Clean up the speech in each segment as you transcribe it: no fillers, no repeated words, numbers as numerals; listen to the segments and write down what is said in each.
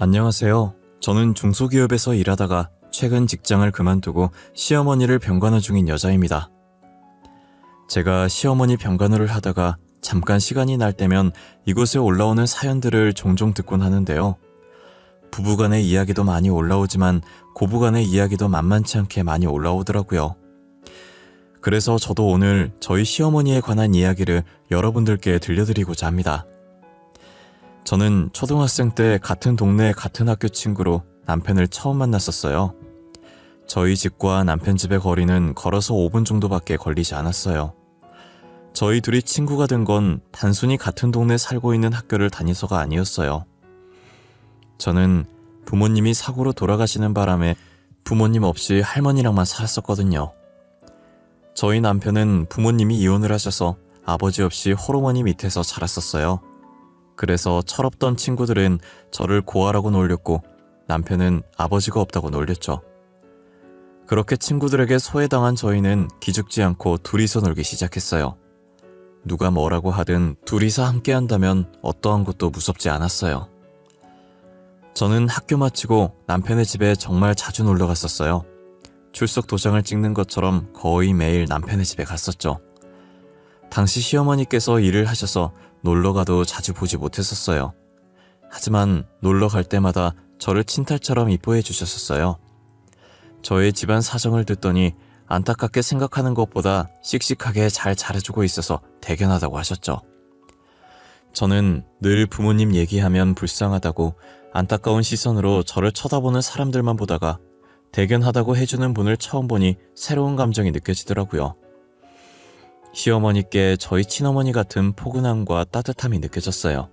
안녕하세요. 저는 중소기업에서 일하다가 최근 직장을 그만두고 시어머니를 병간호 중인 여자입니다. 제가 시어머니 병간호를 하다가 잠깐 시간이 날 때면 이곳에 올라오는 사연들을 종종 듣곤 하는데요. 부부간의 이야기도 많이 올라오지만 고부간의 이야기도 만만치 않게 많이 올라오더라고요. 그래서 저도 오늘 저희 시어머니에 관한 이야기를 여러분들께 들려드리고자 합니다. 저는 초등학생 때 같은 동네 같은 학교 친구로 남편을 처음 만났었어요. 저희 집과 남편 집의 거리는 걸어서 5분 정도밖에 걸리지 않았어요. 저희 둘이 친구가 된 건 단순히 같은 동네에 살고 있는 학교를 다니서가 아니었어요. 저는 부모님이 사고로 돌아가시는 바람에 부모님 없이 할머니랑만 살았었거든요. 저희 남편은 부모님이 이혼을 하셔서 아버지 없이 홀어머니 밑에서 자랐었어요. 그래서 철없던 친구들은 저를 고아라고 놀렸고 남편은 아버지가 없다고 놀렸죠. 그렇게 친구들에게 소외당한 저희는 기죽지 않고 둘이서 놀기 시작했어요. 누가 뭐라고 하든 둘이서 함께 한다면 어떠한 것도 무섭지 않았어요. 저는 학교 마치고 남편의 집에 정말 자주 놀러 갔었어요. 출석 도장을 찍는 것처럼 거의 매일 남편의 집에 갔었죠. 당시 시어머니께서 일을 하셔서 놀러가도 자주 보지 못했었어요. 하지만 놀러 갈 때마다 저를 친딸처럼 이뻐해 주셨었어요. 저의 집안 사정을 듣더니 안타깝게 생각하는 것보다 씩씩하게 잘 잘해주고 있어서 대견하다고 하셨죠. 저는 늘 부모님 얘기하면 불쌍하다고 안타까운 시선으로 저를 쳐다보는 사람들만 보다가 대견하다고 해주는 분을 처음 보니 새로운 감정이 느껴지더라고요. 시어머니께 저희 친어머니 같은 포근함과 따뜻함이 느껴졌어요.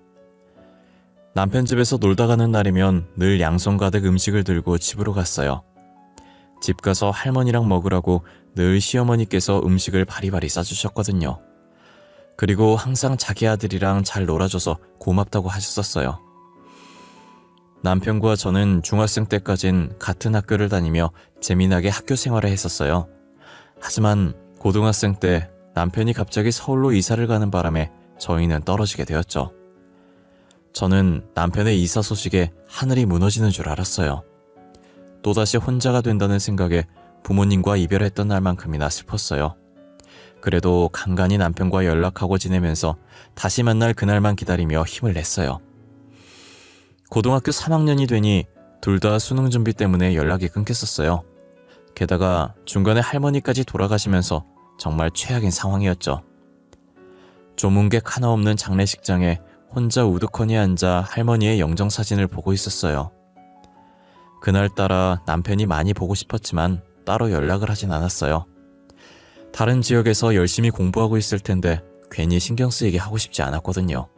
남편 집에서 놀다 가는 날이면 늘 양손 가득 음식을 들고 집으로 갔어요. 집 가서 할머니랑 먹으라고 늘 시어머니께서 음식을 바리바리 싸주셨거든요. 그리고 항상 자기 아들이랑 잘 놀아줘서 고맙다고 하셨었어요. 남편과 저는 중학생 때까진 같은 학교를 다니며 재미나게 학교 생활을 했었어요. 하지만 고등학생 때 남편이 갑자기 서울로 이사를 가는 바람에 저희는 떨어지게 되었죠. 저는 남편의 이사 소식에 하늘이 무너지는 줄 알았어요. 또다시 혼자가 된다는 생각에 부모님과 이별했던 날만큼이나 슬펐어요. 그래도 간간히 남편과 연락하고 지내면서 다시 만날 그날만 기다리며 힘을 냈어요. 고등학교 3학년이 되니 둘 다 수능 준비 때문에 연락이 끊겼었어요. 게다가 중간에 할머니까지 돌아가시면서 정말 최악인 상황이었죠. 조문객 하나 없는 장례식장에 혼자 우두커니 앉아 할머니의 영정사진을 보고 있었어요. 그날따라 남편이 많이 보고 싶었지만 따로 연락을 하진 않았어요. 다른 지역에서 열심히 공부하고 있을 텐데 괜히 신경 쓰이게 하고 싶지 않았거든요.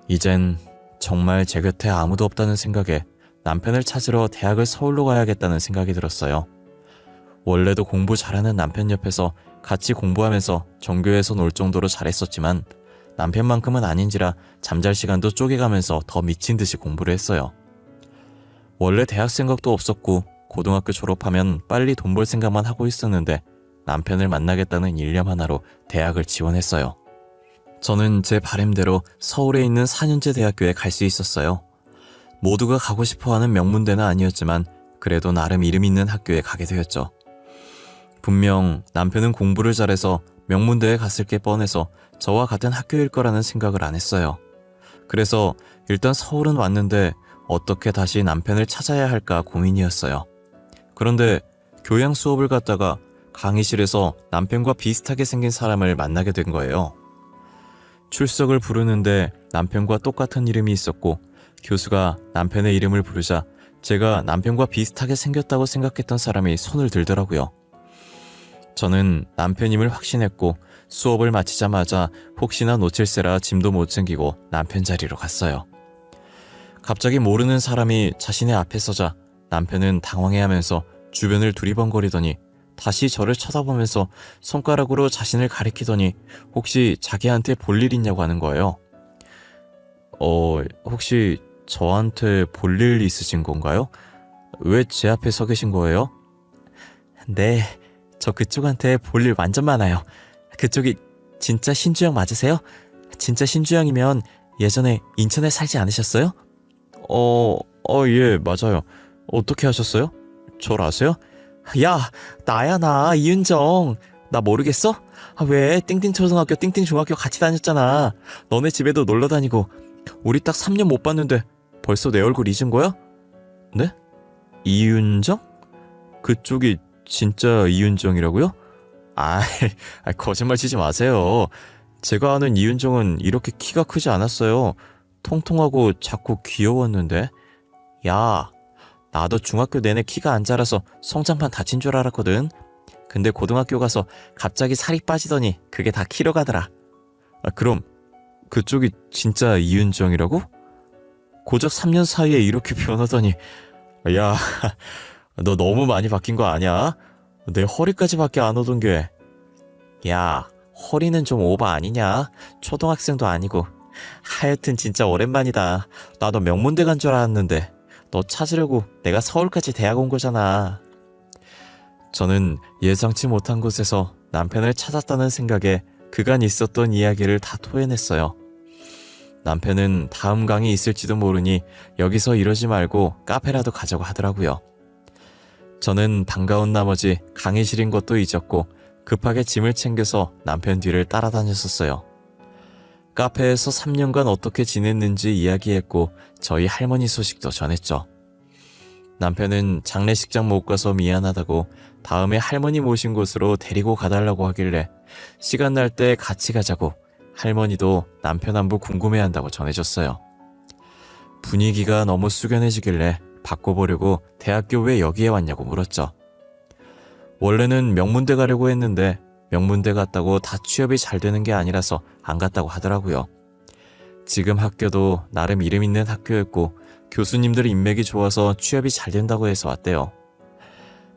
이젠 정말 제 곁에 아무도 없다는 생각에 남편을 찾으러 대학을 서울로 가야겠다는 생각이 들었어요. 원래도 공부 잘하는 남편 옆에서 같이 공부하면서 전교에서 놀 정도로 잘했었지만 남편만큼은 아닌지라 잠잘 시간도 쪼개가면서 더 미친 듯이 공부를 했어요. 원래 대학 생각도 없었고 고등학교 졸업하면 빨리 돈 벌 생각만 하고 있었는데 남편을 만나겠다는 일념 하나로 대학을 지원했어요. 저는 제 바람대로 서울에 있는 4년제 대학교에 갈 수 있었어요. 모두가 가고 싶어하는 명문대는 아니었지만 그래도 나름 이름 있는 학교에 가게 되었죠. 분명 남편은 공부를 잘해서 명문대에 갔을 게 뻔해서 저와 같은 학교일 거라는 생각을 안 했어요. 그래서 일단 서울은 왔는데 어떻게 다시 남편을 찾아야 할까 고민이었어요. 그런데 교양 수업을 갔다가 강의실에서 남편과 비슷하게 생긴 사람을 만나게 된 거예요. 출석을 부르는데 남편과 똑같은 이름이 있었고 교수가 남편의 이름을 부르자 제가 남편과 비슷하게 생겼다고 생각했던 사람이 손을 들더라고요. 저는 남편임을 확신했고 수업을 마치자마자 혹시나 놓칠세라 짐도 못 챙기고 남편 자리로 갔어요. 갑자기 모르는 사람이 자신의 앞에 서자 남편은 당황해하면서 주변을 두리번거리더니 다시 저를 쳐다보면서 손가락으로 자신을 가리키더니 혹시 자기한테 볼 일 있냐고 하는 거예요. 혹시 저한테 볼 일 있으신 건가요? 왜 제 앞에 서 계신 거예요? 네, 저 그쪽한테 볼 일 완전 많아요. 그쪽이 진짜 신주영 맞으세요? 진짜 신주영이면 예전에 인천에 살지 않으셨어요? 예, 맞아요. 어떻게 하셨어요? 절 아세요? 야, 나야, 나, 이은정. 나 모르겠어? 왜, 띵띵초등학교, 띵띵중학교 같이 다녔잖아. 너네 집에도 놀러 다니고. 우리 딱 3년 못 봤는데 벌써 내 얼굴 잊은 거야? 네? 이윤정? 그쪽이 진짜 이윤정이라고요? 아, 거짓말 치지 마세요. 제가 아는 이윤정은 이렇게 키가 크지 않았어요. 통통하고 작고 귀여웠는데. 야, 나도 중학교 내내 키가 안 자라서 성장판 다친 줄 알았거든. 근데 고등학교 가서 갑자기 살이 빠지더니 그게 다 키로 가더라. 그럼 그쪽이 진짜 이윤정이라고? 고작 3년 사이에 이렇게 변하다니. 야, 너 너무 많이 바뀐 거 아니야? 내 허리까지밖에 안 오던 게. 야, 허리는 좀 오버 아니냐? 초등학생도 아니고. 하여튼 진짜 오랜만이다. 나도 명문대 간 줄 알았는데 너 찾으려고 내가 서울까지 대학 온 거잖아. 저는 예상치 못한 곳에서 남편을 찾았다는 생각에 그간 있었던 이야기를 다 토해냈어요. 남편은 다음 강의 있을지도 모르니 여기서 이러지 말고 카페라도 가자고 하더라고요. 저는 반가운 나머지 강의실인 것도 잊었고 급하게 짐을 챙겨서 남편 뒤를 따라다녔었어요. 카페에서 3년간 어떻게 지냈는지 이야기했고 저희 할머니 소식도 전했죠. 남편은 장례식장 못 가서 미안하다고 다음에 할머니 모신 곳으로 데리고 가달라고 하길래 시간 날 때 같이 가자고 할머니도 남편 안부 궁금해한다고 전해줬어요. 분위기가 너무 숙연해지길래 바꿔보려고 대학교 왜 여기에 왔냐고 물었죠. 원래는 명문대 가려고 했는데 명문대 갔다고 다 취업이 잘 되는 게 아니라서 안 갔다고 하더라고요. 지금 학교도 나름 이름 있는 학교였고 교수님들 인맥이 좋아서 취업이 잘 된다고 해서 왔대요.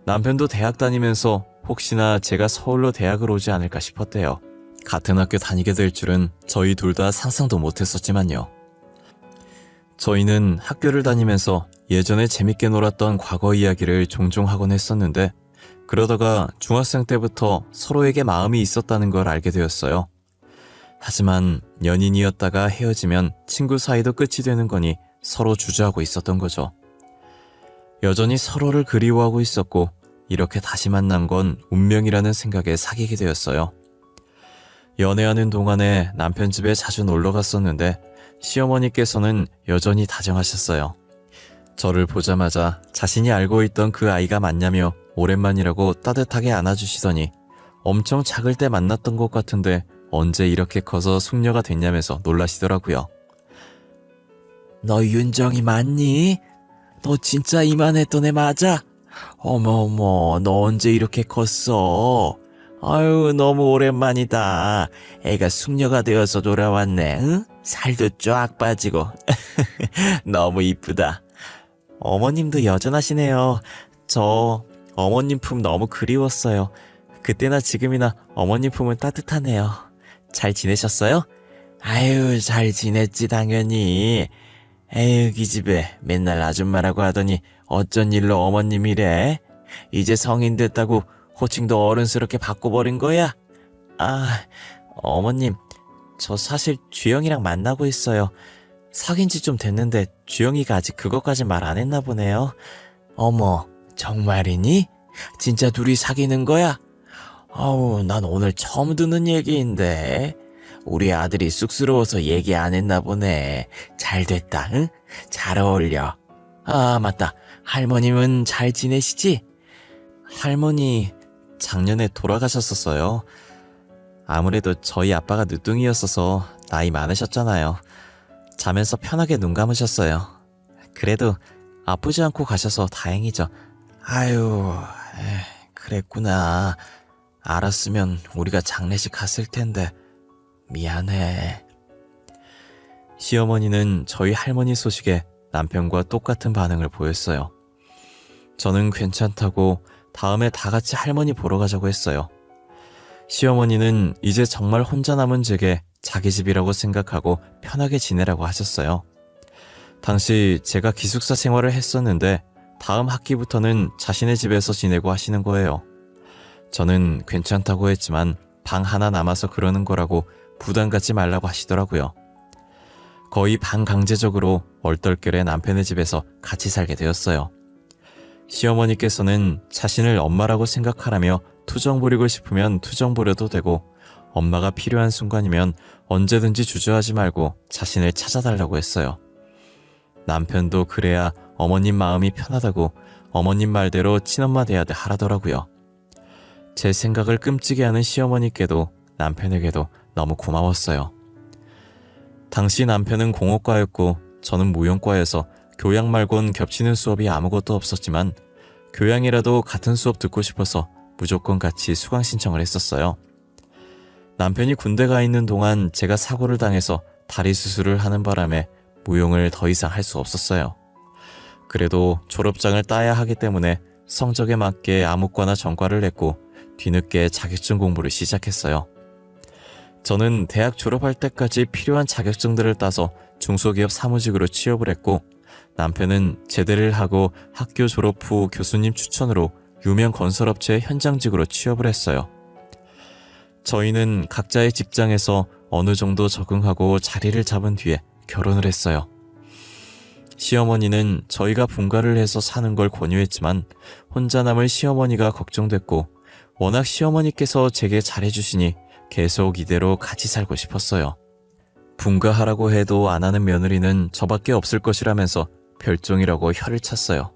남편도 대학 다니면서 혹시나 제가 서울로 대학을 오지 않을까 싶었대요. 같은 학교 다니게 될 줄은 저희 둘 다 상상도 못했었지만요. 저희는 학교를 다니면서 예전에 재밌게 놀았던 과거 이야기를 종종 하곤 했었는데 그러다가 중학생 때부터 서로에게 마음이 있었다는 걸 알게 되었어요. 하지만 연인이었다가 헤어지면 친구 사이도 끝이 되는 거니 서로 주저하고 있었던 거죠. 여전히 서로를 그리워하고 있었고 이렇게 다시 만난 건 운명이라는 생각에 사귀게 되었어요. 연애하는 동안에 남편 집에 자주 놀러 갔었는데 시어머니께서는 여전히 다정하셨어요. 저를 보자마자 자신이 알고 있던 그 아이가 맞냐며 오랜만이라고 따뜻하게 안아주시더니 엄청 작을 때 만났던 것 같은데 언제 이렇게 커서 숙녀가 됐냐면서 놀라시더라고요. 너 윤정이 맞니? 너 진짜 이만했던 애 맞아? 어머어머, 너 언제 이렇게 컸어? 아유, 너무 오랜만이다. 애가 숙녀가 되어서 돌아왔네. 응? 살도 쫙 빠지고. 너무 이쁘다. 어머님도 여전하시네요. 저 어머님 품 너무 그리웠어요. 그때나 지금이나 어머님 품은 따뜻하네요. 잘 지내셨어요? 아유, 잘 지냈지 당연히. 에휴, 기집애 맨날 아줌마라고 하더니 어쩐 일로 어머님이래? 이제 성인 됐다고 호칭도 어른스럽게 바꿔버린 거야? 아, 어머님, 저 사실 주영이랑 만나고 있어요. 사귄 지 좀 됐는데 주영이가 아직 그것까지 말 안 했나 보네요. 어머, 정말이니? 진짜 둘이 사귀는 거야? 아우, 난 오늘 처음 듣는 얘기인데. 우리 아들이 쑥스러워서 얘기 안 했나 보네. 잘 됐다, 응? 잘 어울려. 아, 맞다. 할머님은 잘 지내시지? 할머니, 작년에 돌아가셨었어요. 아무래도 저희 아빠가 늦둥이였어서 나이 많으셨잖아요. 자면서 편하게 눈 감으셨어요. 그래도 아프지 않고 가셔서 다행이죠. 아유, 그랬구나. 알았으면 우리가 장례식 갔을 텐데 미안해. 시어머니는 저희 할머니 소식에 남편과 똑같은 반응을 보였어요. 저는 괜찮다고 다음에 다 같이 할머니 보러 가자고 했어요. 시어머니는 이제 정말 혼자 남은 제게 자기 집이라고 생각하고 편하게 지내라고 하셨어요. 당시 제가 기숙사 생활을 했었는데 다음 학기부터는 자신의 집에서 지내고 하시는 거예요. 저는 괜찮다고 했지만 방 하나 남아서 그러는 거라고 부담 갖지 말라고 하시더라고요. 거의 반강제적으로 얼떨결에 남편의 집에서 같이 살게 되었어요. 시어머니께서는 자신을 엄마라고 생각하라며 투정 부리고 싶으면 투정 부려도 되고 엄마가 필요한 순간이면 언제든지 주저하지 말고 자신을 찾아달라고 했어요. 남편도 그래야 어머님 마음이 편하다고 어머님 말대로 친엄마 대하듯 하라더라고요. 제 생각을 끔찍이 하는 시어머니께도 남편에게도 너무 고마웠어요. 당시 남편은 공업과였고 저는 무용과여서 교양 말곤 겹치는 수업이 아무것도 없었지만 교양이라도 같은 수업 듣고 싶어서 무조건 같이 수강 신청을 했었어요. 남편이 군대 가 있는 동안 제가 사고를 당해서 다리 수술을 하는 바람에 무용을 더 이상 할 수 없었어요. 그래도 졸업장을 따야 하기 때문에 성적에 맞게 암흑과나 전과를 냈고 뒤늦게 자격증 공부를 시작했어요. 저는 대학 졸업할 때까지 필요한 자격증들을 따서 중소기업 사무직으로 취업을 했고 남편은 제대를 하고 학교 졸업 후 교수님 추천으로 유명 건설업체의 현장직으로 취업을 했어요. 저희는 각자의 직장에서 어느 정도 적응하고 자리를 잡은 뒤에 결혼을 했어요. 시어머니는 저희가 분가를 해서 사는 걸 권유했지만 혼자 남을 시어머니가 걱정됐고 워낙 시어머니께서 제게 잘해주시니 계속 이대로 같이 살고 싶었어요. 분가하라고 해도 안 하는 며느리는 저밖에 없을 것이라면서 별종이라고 혀를 찼어요.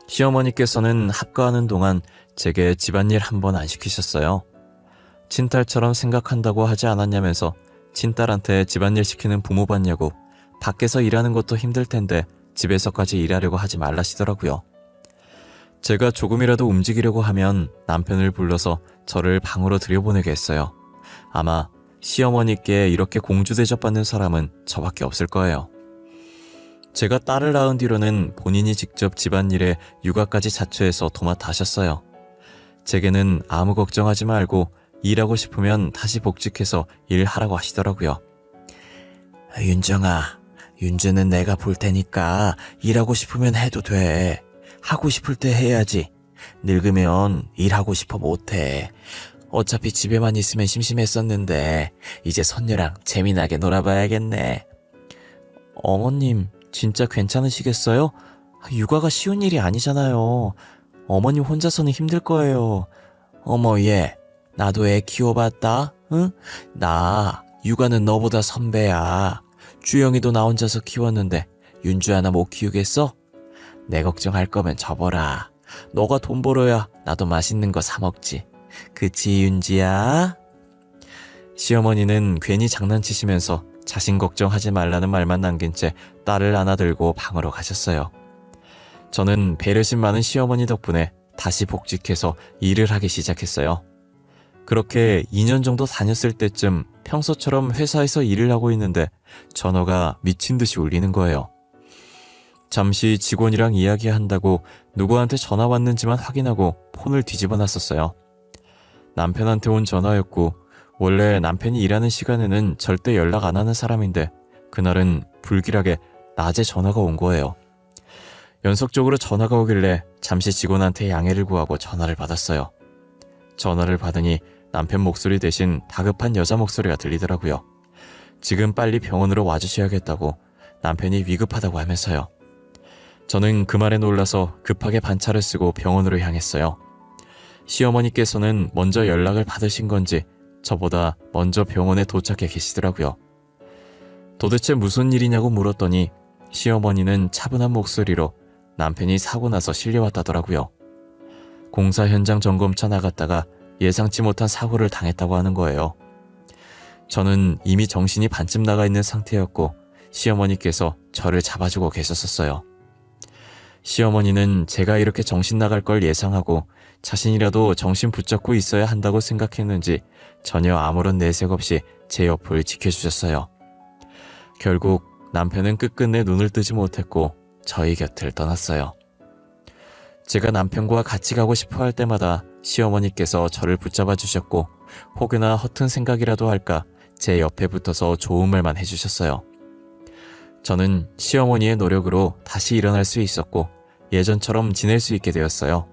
시어머니께서는 합가하는 동안 제게 집안일 한 번 안 시키셨어요. 친딸처럼 생각한다고 하지 않았냐면서 친딸한테 집안일 시키는 부모 봤냐고 밖에서 일하는 것도 힘들 텐데 집에서까지 일하려고 하지 말라시더라고요. 제가 조금이라도 움직이려고 하면 남편을 불러서 저를 방으로 들여보내게 했어요. 아마 시어머니께 이렇게 공주 대접받는 사람은 저밖에 없을 거예요. 제가 딸을 낳은 뒤로는 본인이 직접 집안일에 육아까지 자처해서 도맡아 하셨어요. 제게는 아무 걱정하지 말고 일하고 싶으면 다시 복직해서 일하라고 하시더라고요. 윤정아, 윤주는 내가 볼 테니까 일하고 싶으면 해도 돼. 하고 싶을 때 해야지. 늙으면 일하고 싶어 못해. 어차피 집에만 있으면 심심했었는데 이제 손녀랑 재미나게 놀아봐야겠네. 어머님, 진짜 괜찮으시겠어요? 육아가 쉬운 일이 아니잖아요. 어머님 혼자서는 힘들 거예요. 어머 얘, 나도 애 키워봤다? 응? 나 육아는 너보다 선배야. 주영이도 나 혼자서 키웠는데 윤주 하나 못 키우겠어? 내 걱정할 거면 접어라. 너가 돈 벌어야 나도 맛있는 거 사 먹지. 그치 윤지야? 시어머니는 괜히 장난치시면서 자신 걱정하지 말라는 말만 남긴 채 딸을 안아들고 방으로 가셨어요. 저는 배려심 많은 시어머니 덕분에 다시 복직해서 일을 하기 시작했어요. 그렇게 2년 정도 다녔을 때쯤 평소처럼 회사에서 일을 하고 있는데 전화가 미친 듯이 울리는 거예요. 잠시 직원이랑 이야기한다고 누구한테 전화 왔는지만 확인하고 폰을 뒤집어 놨었어요. 남편한테 온 전화였고 원래 남편이 일하는 시간에는 절대 연락 안 하는 사람인데 그날은 불길하게 낮에 전화가 온 거예요. 연속적으로 전화가 오길래 잠시 직원한테 양해를 구하고 전화를 받았어요. 전화를 받으니 남편 목소리 대신 다급한 여자 목소리가 들리더라고요. 지금 빨리 병원으로 와주셔야겠다고 남편이 위급하다고 하면서요. 저는 그 말에 놀라서 급하게 반차를 쓰고 병원으로 향했어요. 시어머니께서는 먼저 연락을 받으신 건지 저보다 먼저 병원에 도착해 계시더라고요. 도대체 무슨 일이냐고 물었더니 시어머니는 차분한 목소리로 남편이 사고 나서 실려왔다더라고요. 공사 현장 점검차 나갔다가 예상치 못한 사고를 당했다고 하는 거예요. 저는 이미 정신이 반쯤 나가 있는 상태였고 시어머니께서 저를 잡아주고 계셨었어요. 시어머니는 제가 이렇게 정신 나갈 걸 예상하고 자신이라도 정신 붙잡고 있어야 한다고 생각했는지 전혀 아무런 내색 없이 제 옆을 지켜주셨어요. 결국 남편은 끝끝내 눈을 뜨지 못했고 저희 곁을 떠났어요. 제가 남편과 같이 가고 싶어 할 때마다 시어머니께서 저를 붙잡아 주셨고 혹여나 허튼 생각이라도 할까 제 옆에 붙어서 좋은 말만 해주셨어요. 저는 시어머니의 노력으로 다시 일어날 수 있었고 예전처럼 지낼 수 있게 되었어요.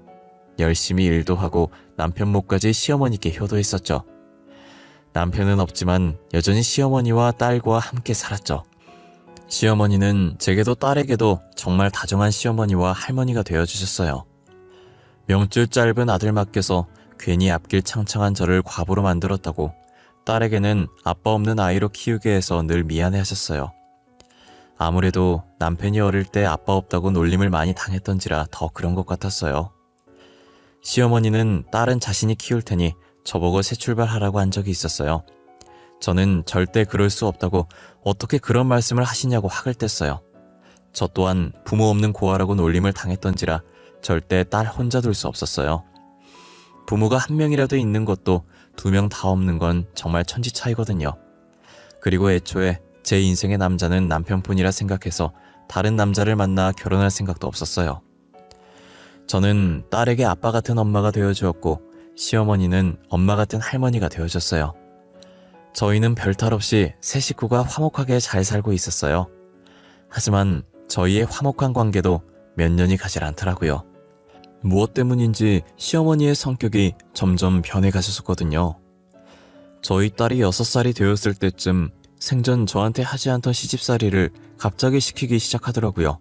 열심히 일도 하고 남편 몫까지 시어머니께 효도했었죠. 남편은 없지만 여전히 시어머니와 딸과 함께 살았죠. 시어머니는 제게도 딸에게도 정말 다정한 시어머니와 할머니가 되어주셨어요. 명줄 짧은 아들 맡겨서 괜히 앞길 창창한 저를 과부로 만들었다고 딸에게는 아빠 없는 아이로 키우게 해서 늘 미안해하셨어요. 아무래도 남편이 어릴 때 아빠 없다고 놀림을 많이 당했던지라 더 그런 것 같았어요. 시어머니는 딸은 자신이 키울 테니 저보고 새 출발하라고 한 적이 있었어요. 저는 절대 그럴 수 없다고 어떻게 그런 말씀을 하시냐고 학을 뗐어요. 저 또한 부모 없는 고아라고 놀림을 당했던지라 절대 딸 혼자 둘 수 없었어요. 부모가 한 명이라도 있는 것도 2명 다 없는 건 정말 천지 차이거든요. 그리고 애초에 제 인생의 남자는 남편뿐이라 생각해서 다른 남자를 만나 결혼할 생각도 없었어요. 저는 딸에게 아빠 같은 엄마가 되어주었고 시어머니는 엄마 같은 할머니가 되어줬어요. 저희는 별탈 없이 세 식구가 화목하게 잘 살고 있었어요. 하지만 저희의 화목한 관계도 몇 년이 가질 않더라고요. 무엇 때문인지 시어머니의 성격이 점점 변해가셨었거든요. 저희 딸이 6살이 되었을 때쯤 생전 저한테 하지 않던 시집살이를 갑자기 시키기 시작하더라고요.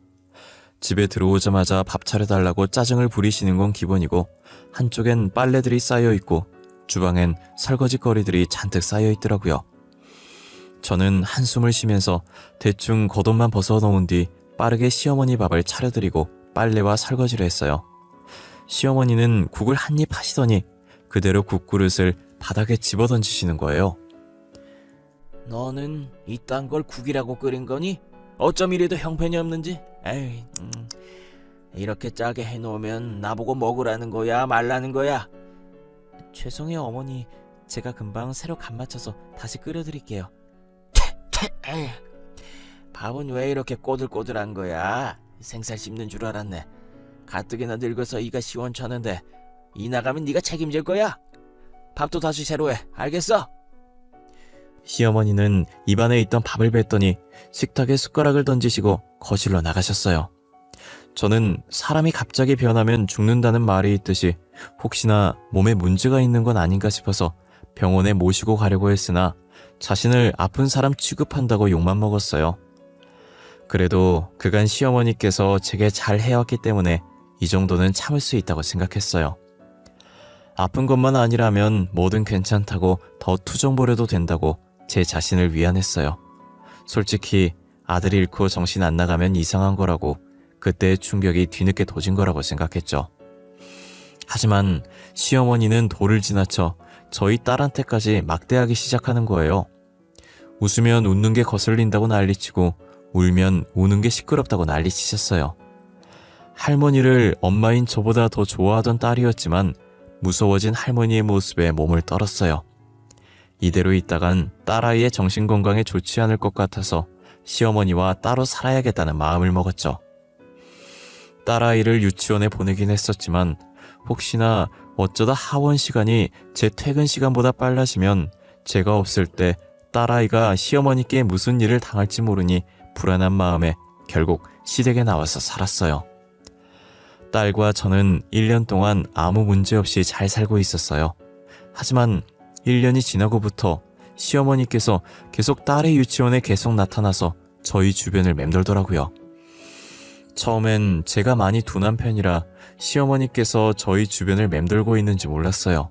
집에 들어오자마자 밥 차려달라고 짜증을 부리시는 건 기본이고 한쪽엔 빨래들이 쌓여있고 주방엔 설거지거리들이 잔뜩 쌓여있더라고요. 저는 한숨을 쉬면서 대충 겉옷만 벗어놓은 뒤 빠르게 시어머니 밥을 차려드리고 빨래와 설거지를 했어요. 시어머니는 국을 한 입 하시더니 그대로 국그릇을 바닥에 집어던지시는 거예요. 너는 이딴 걸 국이라고 끓인 거니? 어쩜 이래도 형편이 없는지? 에이, 이렇게 짜게 해놓으면 나보고 먹으라는 거야 말라는 거야? 죄송해요 어머니, 제가 금방 새로 간 맞춰서 다시 끓여드릴게요. 에이, 밥은 왜 이렇게 꼬들꼬들한 거야? 생살 씹는 줄 알았네. 가뜩이나 늙어서 이가 시원찮은데 이 나가면 네가 책임질 거야? 밥도 다시 새로 해, 알겠어? 시어머니는 입안에 있던 밥을 뱉더니 식탁에 숟가락을 던지시고 거실로 나가셨어요. 저는 사람이 갑자기 변하면 죽는다는 말이 있듯이 혹시나 몸에 문제가 있는 건 아닌가 싶어서 병원에 모시고 가려고 했으나 자신을 아픈 사람 취급한다고 욕만 먹었어요. 그래도 그간 시어머니께서 제게 잘 해왔기 때문에 이 정도는 참을 수 있다고 생각했어요. 아픈 것만 아니라면 뭐든 괜찮다고 더 투정 부려도 된다고 제 자신을 위안했어요. 솔직히 아들 잃고 정신 안 나가면 이상한 거라고 그때의 충격이 뒤늦게 도진 거라고 생각했죠. 하지만 시어머니는 도를 지나쳐 저희 딸한테까지 막대하기 시작하는 거예요. 웃으면 웃는 게 거슬린다고 난리치고 울면 우는 게 시끄럽다고 난리치셨어요. 할머니를 엄마인 저보다 더 좋아하던 딸이었지만 무서워진 할머니의 모습에 몸을 떨었어요. 이대로 있다간 딸아이의 정신건강에 좋지 않을 것 같아서 시어머니와 따로 살아야겠다는 마음을 먹었죠. 딸아이를 유치원에 보내긴 했었지만 혹시나 어쩌다 하원 시간이 제 퇴근 시간보다 빨라지면 제가 없을 때 딸아이가 시어머니께 무슨 일을 당할지 모르니 불안한 마음에 결국 시댁에 나와서 살았어요. 딸과 저는 1년 동안 아무 문제 없이 잘 살고 있었어요. 하지만 1년이 지나고부터 시어머니께서 계속 딸의 유치원에 계속 나타나서 저희 주변을 맴돌더라고요. 처음엔 제가 많이 둔한 편이라 시어머니께서 저희 주변을 맴돌고 있는지 몰랐어요.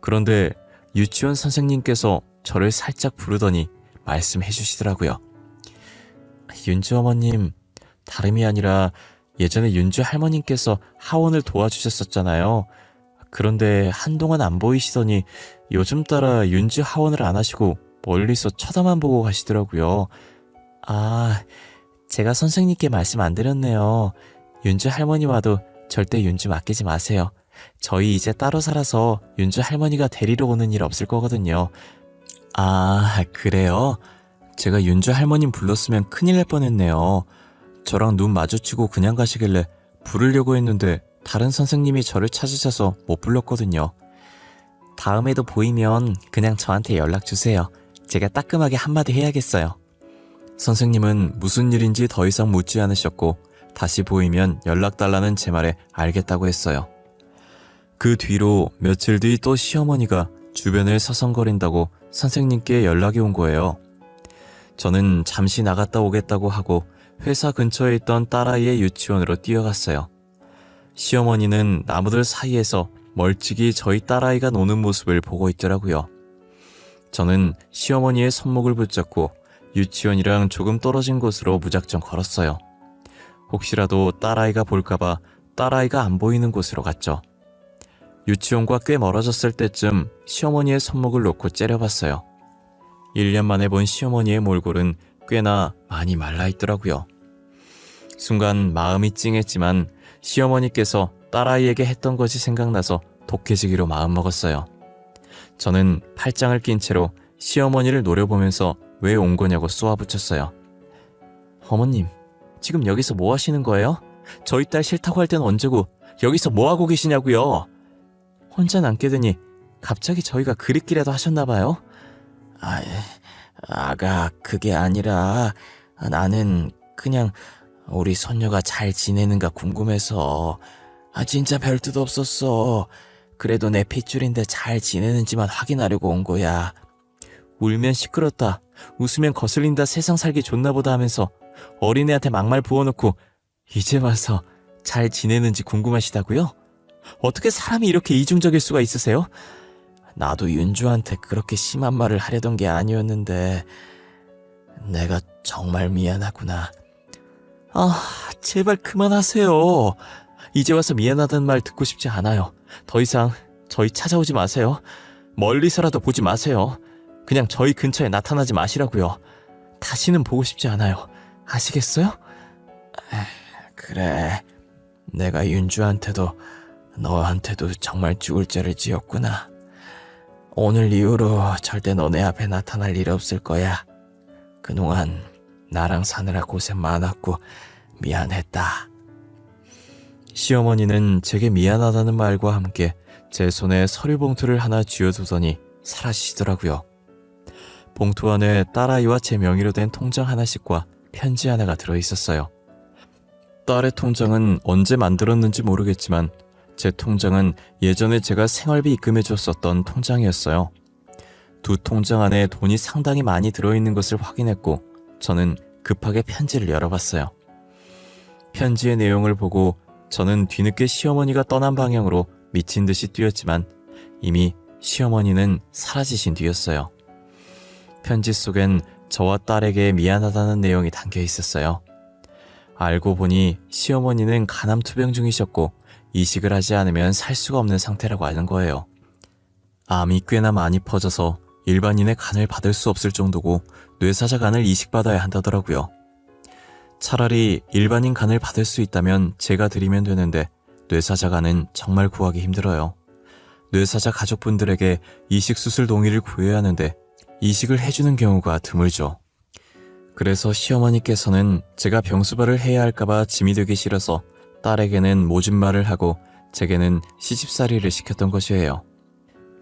그런데 유치원 선생님께서 저를 살짝 부르더니 말씀해 주시더라고요. 윤주 어머님, 다름이 아니라 예전에 윤주 할머님께서 하원을 도와주셨었잖아요. 그런데 한동안 안 보이시더니 요즘 따라 윤주 하원을 안 하시고 멀리서 쳐다만 보고 가시더라고요. 아, 제가 선생님께 말씀 안 드렸네요. 윤주 할머니 와도 절대 윤주 맡기지 마세요. 저희 이제 따로 살아서 윤주 할머니가 데리러 오는 일 없을 거거든요. 아, 그래요? 제가 윤주 할머님 불렀으면 큰일 날 뻔했네요. 저랑 눈 마주치고 그냥 가시길래 부르려고 했는데 다른 선생님이 저를 찾으셔서 못 불렀거든요. 다음에도 보이면 그냥 저한테 연락 주세요. 제가 따끔하게 한마디 해야겠어요. 선생님은 무슨 일인지 더 이상 묻지 않으셨고 다시 보이면 연락 달라는 제 말에 알겠다고 했어요. 그 뒤로 며칠 뒤 또 시어머니가 주변을 서성거린다고 선생님께 연락이 온 거예요. 저는 잠시 나갔다 오겠다고 하고 회사 근처에 있던 딸아이의 유치원으로 뛰어갔어요. 시어머니는 나무들 사이에서 멀찍이 저희 딸아이가 노는 모습을 보고 있더라고요. 저는 시어머니의 손목을 붙잡고 유치원이랑 조금 떨어진 곳으로 무작정 걸었어요. 혹시라도 딸아이가 볼까봐 딸아이가 안 보이는 곳으로 갔죠. 유치원과 꽤 멀어졌을 때쯤 시어머니의 손목을 놓고 째려봤어요. 1년 만에 본 시어머니의 몰골은 꽤나 많이 말라있더라고요. 순간 마음이 찡했지만 시어머니께서 딸아이에게 했던 것이 생각나서 독해지기로 마음먹었어요. 저는 팔짱을 낀 채로 시어머니를 노려보면서 왜 온 거냐고 쏘아붙였어요. 어머님, 지금 여기서 뭐 하시는 거예요? 저희 딸 싫다고 할 땐 언제고 여기서 뭐 하고 계시냐고요? 혼자 남게 되니 갑자기 저희가 그립기라도 하셨나 봐요? 아가, 그게 아니라 나는 그냥 우리 손녀가 잘 지내는가 궁금해서. 진짜 별 뜻 없었어. 그래도 내 핏줄인데 잘 지내는지만 확인하려고 온 거야. 울면 시끄럽다, 웃으면 거슬린다, 세상 살기 좋나 보다 하면서 어린애한테 막말 부어놓고 이제 와서 잘 지내는지 궁금하시다고요? 어떻게 사람이 이렇게 이중적일 수가 있으세요? 나도 윤주한테 그렇게 심한 말을 하려던 게 아니었는데 내가 정말 미안하구나. 제발 그만하세요. 이제 와서 미안하다는 말 듣고 싶지 않아요. 더 이상 저희 찾아오지 마세요. 멀리서라도 보지 마세요. 그냥 저희 근처에 나타나지 마시라고요. 다시는 보고 싶지 않아요. 아시겠어요? 그래, 내가 윤주한테도 너한테도 정말 죽을 죄를 지었구나. 오늘 이후로 절대 너네 앞에 나타날 일 없을 거야. 그동안 나랑 사느라 고생 많았고 미안했다. 시어머니는 제게 미안하다는 말과 함께 제 손에 서류 봉투를 하나 쥐어두더니 사라지시더라고요. 봉투 안에 딸아이와 제 명의로 된 통장 하나씩과 편지 하나가 들어있었어요. 딸의 통장은 언제 만들었는지 모르겠지만 제 통장은 예전에 제가 생활비 입금해줬었던 통장이었어요. 두 통장 안에 돈이 상당히 많이 들어있는 것을 확인했고 저는 급하게 편지를 열어봤어요. 편지의 내용을 보고 저는 뒤늦게 시어머니가 떠난 방향으로 미친 듯이 뛰었지만 이미 시어머니는 사라지신 뒤였어요. 편지 속엔 저와 딸에게 미안하다는 내용이 담겨 있었어요. 알고 보니 시어머니는 간암투병 중이셨고 이식을 하지 않으면 살 수가 없는 상태라고 하는 거예요. 암이 꽤나 많이 퍼져서 일반인의 간을 받을 수 없을 정도고 뇌사자 간을 이식받아야 한다더라고요. 차라리 일반인 간을 받을 수 있다면 제가 드리면 되는데 뇌사자 간은 정말 구하기 힘들어요. 뇌사자 가족분들에게 이식 수술 동의를 구해야 하는데 이식을 해주는 경우가 드물죠. 그래서 시어머니께서는 제가 병수발을 해야 할까봐 짐이 되기 싫어서 딸에게는 모진 말을 하고 제게는 시집살이를 시켰던 것이에요.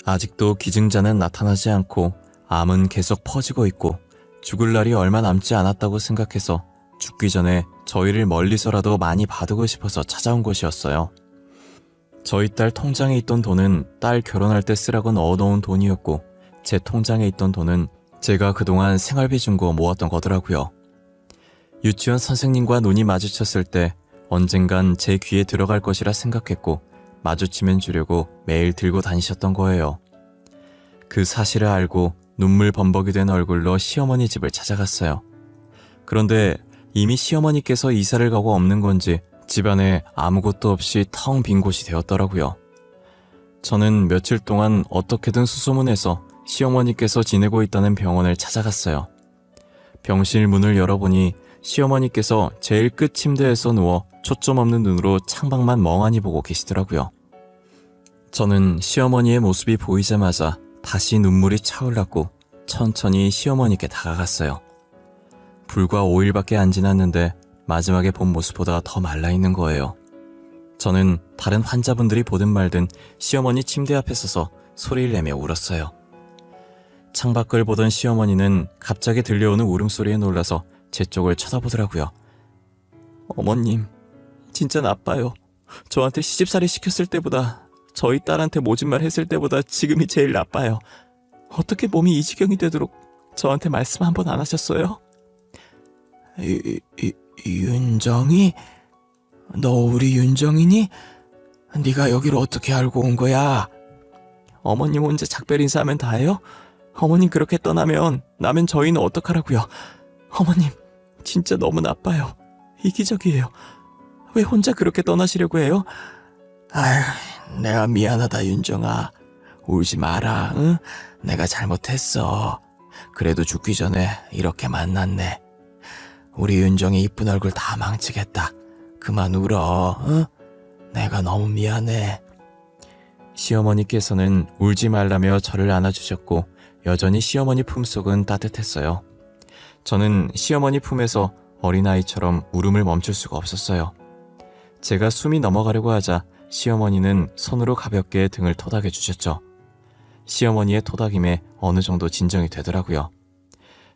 아직도 기증자는 나타나지 않고 암은 계속 퍼지고 있고 죽을 날이 얼마 남지 않았다고 생각해서 죽기 전에 저희를 멀리서라도 많이 봐두고 싶어서 찾아온 것이었어요. 저희 딸 통장에 있던 돈은 딸 결혼할 때 쓰라고 넣어놓은 돈이었고 제 통장에 있던 돈은 제가 그동안 생활비 준 거 모았던 거더라고요. 유치원 선생님과 눈이 마주쳤을 때 언젠간 제 귀에 들어갈 것이라 생각했고 마주치면 주려고 매일 들고 다니셨던 거예요. 그 사실을 알고 눈물 범벅이 된 얼굴로 시어머니 집을 찾아갔어요. 그런데 이미 시어머니께서 이사를 가고 없는 건지 집안에 아무것도 없이 텅 빈 곳이 되었더라고요. 저는 며칠 동안 어떻게든 수소문해서 시어머니께서 지내고 있다는 병원을 찾아갔어요. 병실 문을 열어보니 시어머니께서 제일 끝 침대에서 누워 초점 없는 눈으로 창밖만 멍하니 보고 계시더라고요. 저는 시어머니의 모습이 보이자마자 다시 눈물이 차올랐고 천천히 시어머니께 다가갔어요. 불과 5일밖에 안 지났는데 마지막에 본 모습보다 더 말라있는 거예요. 저는 다른 환자분들이 보든 말든 시어머니 침대 앞에 서서 소리를 내며 울었어요. 창밖을 보던 시어머니는 갑자기 들려오는 울음소리에 놀라서 제 쪽을 쳐다보더라고요. 어머님, 진짜 나빠요. 저한테 시집살이 시켰을 때보다, 저희 딸한테 모진 말 했을 때보다 지금이 제일 나빠요. 어떻게 몸이 이 지경이 되도록 저한테 말씀 한 번 안 하셨어요? 윤정이? 너 우리 윤정이니? 네가 여기로 어떻게 알고 온 거야? 어머님 혼자 작별 인사하면 다해요? 어머님 그렇게 떠나면 나면 저희는 어떡하라고요? 어머님 진짜 너무 나빠요. 이기적이에요. 왜 혼자 그렇게 떠나시려고 해요? 아휴, 내가 미안하다 윤정아. 울지 마라. 응? 내가 잘못했어. 그래도 죽기 전에 이렇게 만났네. 우리 윤정이 이쁜 얼굴 다 망치겠다. 그만 울어. 응? 내가 너무 미안해. 시어머니께서는 울지 말라며 저를 안아주셨고 여전히 시어머니 품속은 따뜻했어요. 저는 시어머니 품에서 어린아이처럼 울음을 멈출 수가 없었어요. 제가 숨이 넘어가려고 하자 시어머니는 손으로 가볍게 등을 토닥여 주셨죠. 시어머니의 토닥임에 어느 정도 진정이 되더라고요.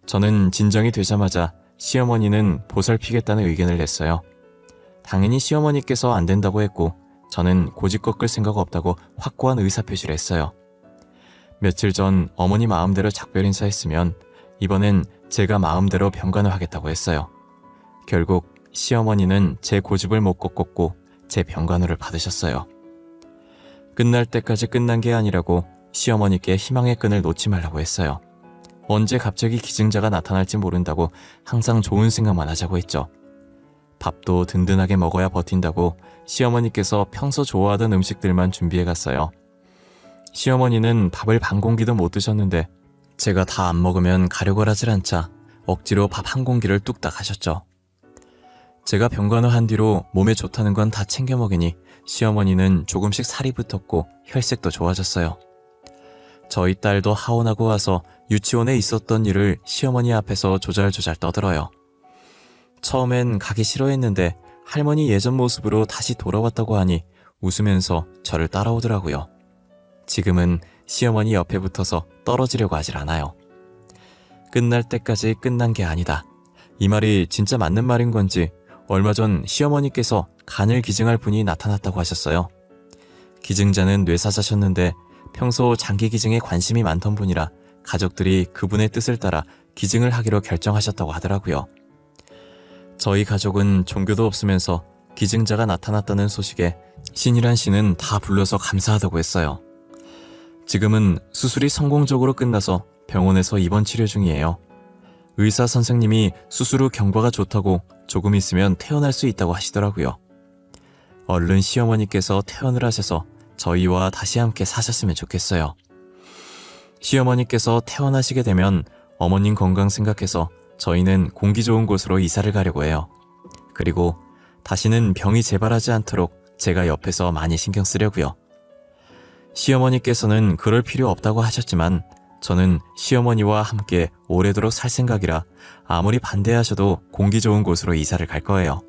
저는 진정이 되자마자 시어머니는 보살피겠다는 의견을 냈어요. 당연히 시어머니께서 안 된다고 했고 저는 고집 꺾을 생각 없다고 확고한 의사표시를 했어요. 며칠 전 어머니 마음대로 작별 인사했으면 이번엔 제가 마음대로 병간을 하겠다고 했어요. 결국 시어머니는 제 고집을 못 꺾었고 제 병간호를 받으셨어요. 끝날 때까지 끝난 게 아니라고 시어머니께 희망의 끈을 놓지 말라고 했어요. 언제 갑자기 기증자가 나타날지 모른다고 항상 좋은 생각만 하자고 했죠. 밥도 든든하게 먹어야 버틴다고 시어머니께서 평소 좋아하던 음식들만 준비해 갔어요. 시어머니는 밥을 반 공기도 못 드셨는데 제가 다 안 먹으면 가려고 하질 않자 억지로 밥 한 공기를 뚝딱 하셨죠. 제가 병간호한 뒤로 몸에 좋다는 건 다 챙겨 먹이니 시어머니는 조금씩 살이 붙었고 혈색도 좋아졌어요. 저희 딸도 하원하고 와서 유치원에 있었던 일을 시어머니 앞에서 조잘조잘 떠들어요. 처음엔 가기 싫어했는데 할머니 예전 모습으로 다시 돌아왔다고 하니 웃으면서 저를 따라오더라고요. 지금은 시어머니 옆에 붙어서 떨어지려고 하질 않아요. 끝날 때까지 끝난 게 아니다. 이 말이 진짜 맞는 말인 건지 얼마 전 시어머니께서 간을 기증할 분이 나타났다고 하셨어요. 기증자는 뇌사자셨는데 평소 장기 기증에 관심이 많던 분이라 가족들이 그분의 뜻을 따라 기증을 하기로 결정하셨다고 하더라고요. 저희 가족은 종교도 없으면서 기증자가 나타났다는 소식에 신이란 씨는 다 불러서 감사하다고 했어요. 지금은 수술이 성공적으로 끝나서 병원에서 입원 치료 중이에요. 의사 선생님이 수술 후 경과가 좋다고 조금 있으면 퇴원할 수 있다고 하시더라고요. 얼른 시어머니께서 퇴원을 하셔서 저희와 다시 함께 사셨으면 좋겠어요. 시어머니께서 퇴원하시게 되면 어머님 건강 생각해서 저희는 공기 좋은 곳으로 이사를 가려고 해요. 그리고 다시는 병이 재발하지 않도록 제가 옆에서 많이 신경 쓰려고요. 시어머니께서는 그럴 필요 없다고 하셨지만 저는 시어머니와 함께 오래도록 살 생각이라 아무리 반대하셔도 공기 좋은 곳으로 이사를 갈 거예요.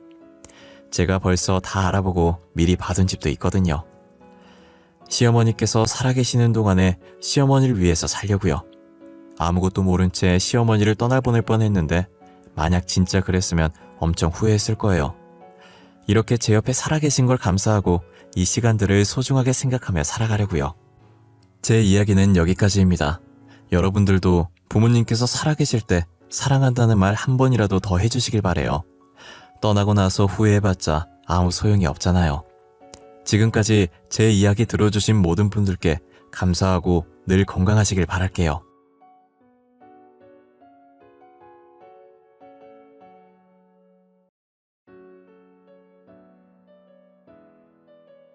제가 벌써 다 알아보고 미리 받은 집도 있거든요. 시어머니께서 살아계시는 동안에 시어머니를 위해서 살려고요. 아무것도 모른 채 시어머니를 떠나보낼 뻔했는데 만약 진짜 그랬으면 엄청 후회했을 거예요. 이렇게 제 옆에 살아계신 걸 감사하고 이 시간들을 소중하게 생각하며 살아가려고요. 제 이야기는 여기까지입니다. 여러분들도 부모님께서 살아계실 때 사랑한다는 말 한 번이라도 더 해주시길 바래요. 떠나고 나서 후회해봤자 아무 소용이 없잖아요. 지금까지 제 이야기 들어주신 모든 분들께 감사하고 늘 건강하시길 바랄게요.